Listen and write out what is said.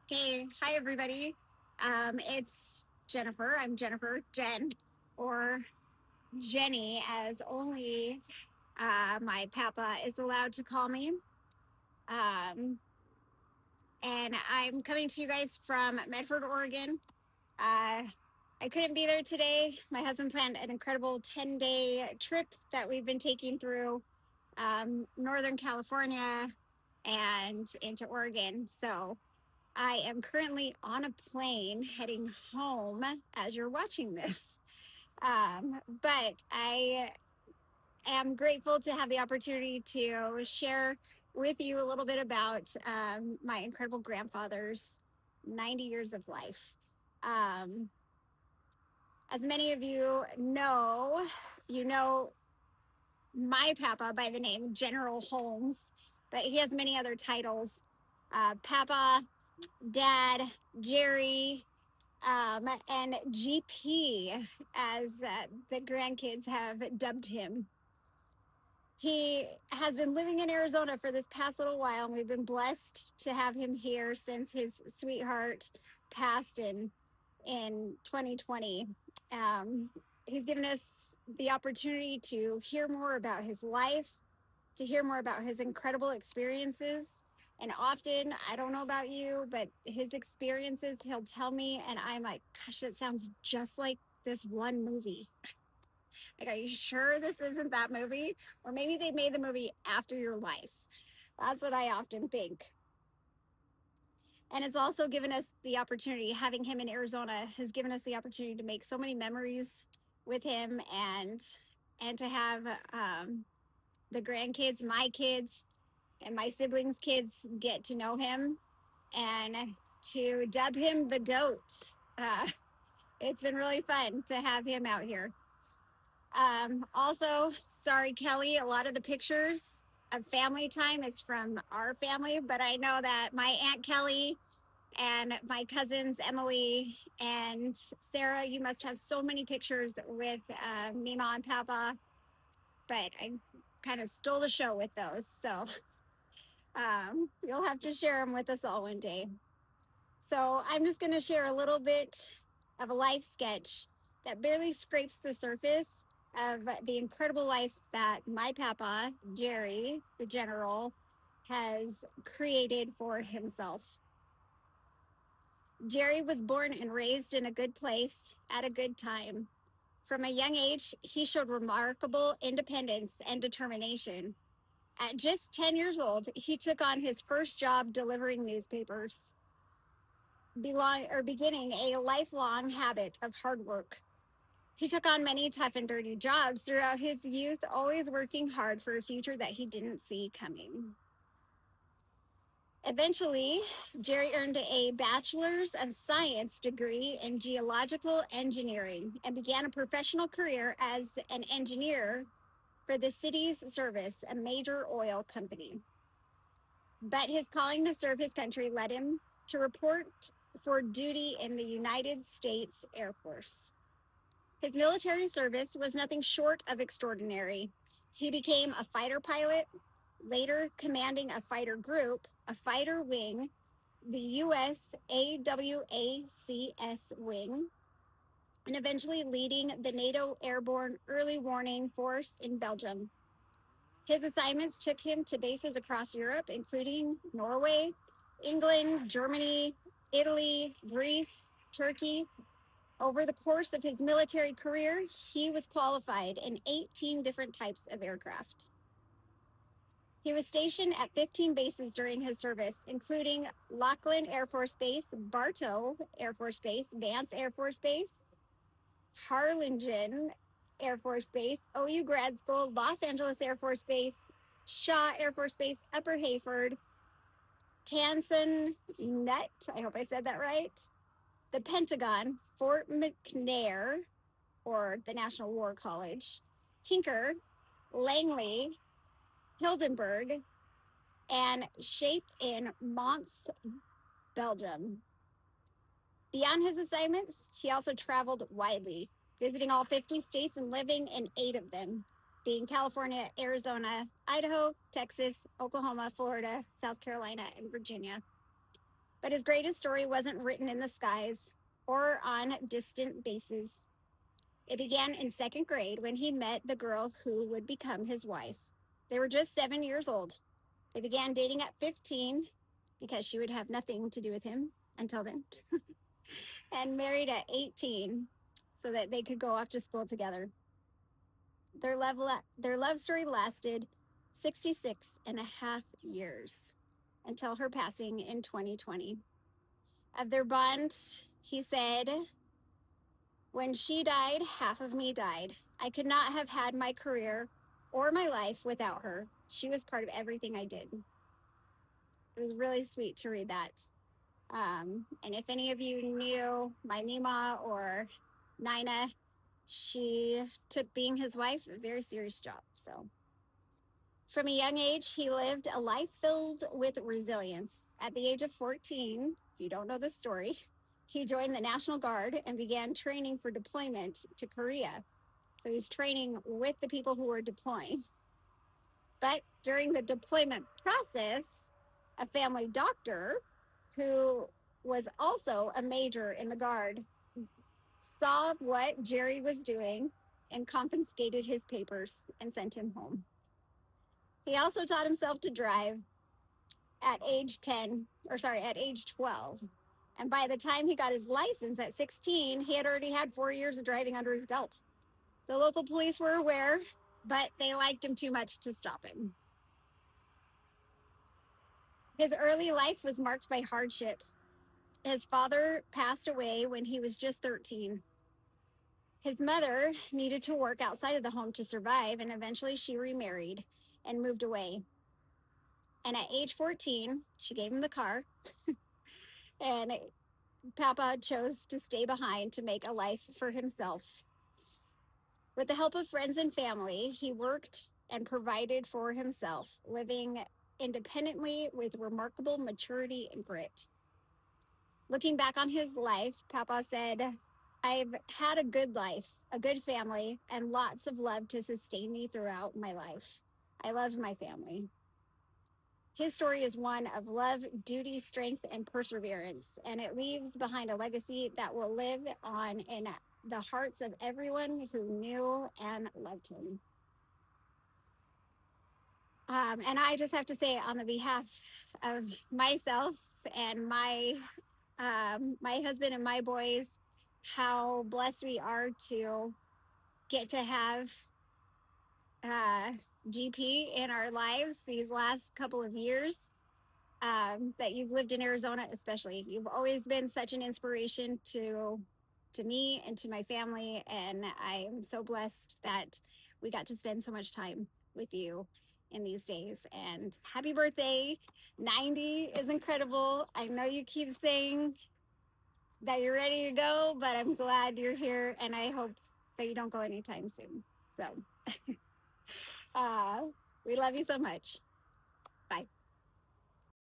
Okay, hi everybody. It's Jennifer. I'm Jennifer Jen, or Jenny, as only my papa is allowed to call me. Um, and I'm coming to you guys from Medford, Oregon. I couldn't be there today. My husband planned an incredible 10-day trip that we've been taking through Northern California and into Oregon. So I am currently on a plane heading home as you're watching this. But I am grateful to have the opportunity to share with you a little bit about my incredible grandfather's 90 years of life. As many of you know my papa by the name General Holmes, but he has many other titles. Papa, Dad, Jerry, and GP, as the grandkids have dubbed him. He has been living in Arizona for this past little while, and we've been blessed to have him here since his sweetheart passed in 2020. He's given us the opportunity to hear more about his life, to hear more about his incredible experiences. And often, I don't know about you, but his experiences, he'll tell me, and I'm like, gosh, it sounds just like this one movie. Like, are you sure this isn't that movie? Or maybe they made the movie after your life. That's what I often think. And it's also given us the opportunity, having him in Arizona has given us the opportunity to make so many memories with him and to have the grandkids, my kids, and my siblings' kids get to know him and to dub him the GOAT. It's been really fun to have him out here. Also, sorry, Kelly, a lot of the pictures of family time is from our family, but I know that my Aunt Kelly and my cousins, Emily and Sarah, you must have so many pictures with Mima and Papa, but I kind of stole the show with those. So you'll have to share them with us all one day. So I'm just going to share a little bit of a life sketch that barely scrapes the surface of the incredible life that my papa, Jerry, the general, has created for himself. Jerry was born and raised in a good place at a good time. From a young age, he showed remarkable independence and determination. At just 10 years old, he took on his first job delivering newspapers, beginning a lifelong habit of hard work. He took on many tough and dirty jobs throughout his youth, always working hard for a future that he didn't see coming. Eventually, Jerry earned a Bachelor's of Science degree in geological engineering and began a professional career as an engineer for the city's service, a major oil company. But his calling to serve his country led him to report for duty in the United States Air Force. His military service was nothing short of extraordinary. He became a fighter pilot, later commanding a fighter group, a fighter wing, the US AWACS wing, and eventually leading the NATO Airborne Early Warning Force in Belgium. His assignments took him to bases across Europe, including Norway, England, Germany, Italy, Greece, Turkey. Over the course of his military career, he was qualified in 18 different types of aircraft. He was stationed at 15 bases during his service, including Lackland Air Force Base, Bartow Air Force Base, Vance Air Force Base, Harlingen Air Force Base, OU Grad School, Los Angeles Air Force Base, Shaw Air Force Base, Upper Hayford, Tansen Nut, I hope I said that right, the Pentagon, Fort McNair, or the National War College, Tinker, Langley, Hildenberg, and Shape in Mons, Belgium. Beyond his assignments, he also traveled widely, visiting all 50 states and living in 8 of them, being California, Arizona, Idaho, Texas, Oklahoma, Florida, South Carolina, and Virginia. But his greatest story wasn't written in the skies or on distant bases. It began in second grade when he met the girl who would become his wife. They were just 7 years old. They began dating at 15 because she would have nothing to do with him until then, and married at 18 so that they could go off to school together. Their love story lasted 66 and a half years until her passing in 2020. Of their bond, he said, "When she died, half of me died. I could not have had my career or my life without her. She was part of everything I did." It was really sweet to read that. And if any of you knew my Nima or Nina, she took being his wife a very serious job. So from a young age, he lived a life filled with resilience. At the age of 14, if you don't know the story, he joined the National Guard and began training for deployment to Korea. So he's training with the people who were deploying. But during the deployment process, a family doctor who was also a major in the Guard saw what Jerry was doing and confiscated his papers and sent him home. He also taught himself to drive at age 12. And by the time he got his license at 16, he had already had 4 years of driving under his belt. The local police were aware, but they liked him too much to stop him. His early life was marked by hardship. His father passed away when he was just 13. His mother needed to work outside of the home to survive, and eventually she remarried and moved away. And at age 14, she gave him the car, and Papa chose to stay behind to make a life for himself. With the help of friends and family, he worked and provided for himself, living independently with remarkable maturity and grit. Looking back on his life, Papa said, "I've had a good life, a good family, and lots of love to sustain me throughout my life. I love my family." His story is one of love, duty, strength, and perseverance, and it leaves behind a legacy that will live on in the hearts of everyone who knew and loved him. And I just have to say, on the behalf of myself and my husband and my boys, how blessed we are to get to have GP in our lives these last couple of years. That you've lived in Arizona, especially. You've always been such an inspiration to me and to my family, and I am so blessed that we got to spend so much time with you in these days. And happy birthday. 90 is incredible. I know you keep saying that you're ready to go, but I'm glad you're here, and I hope that you don't go anytime soon. So we love you so much. Bye.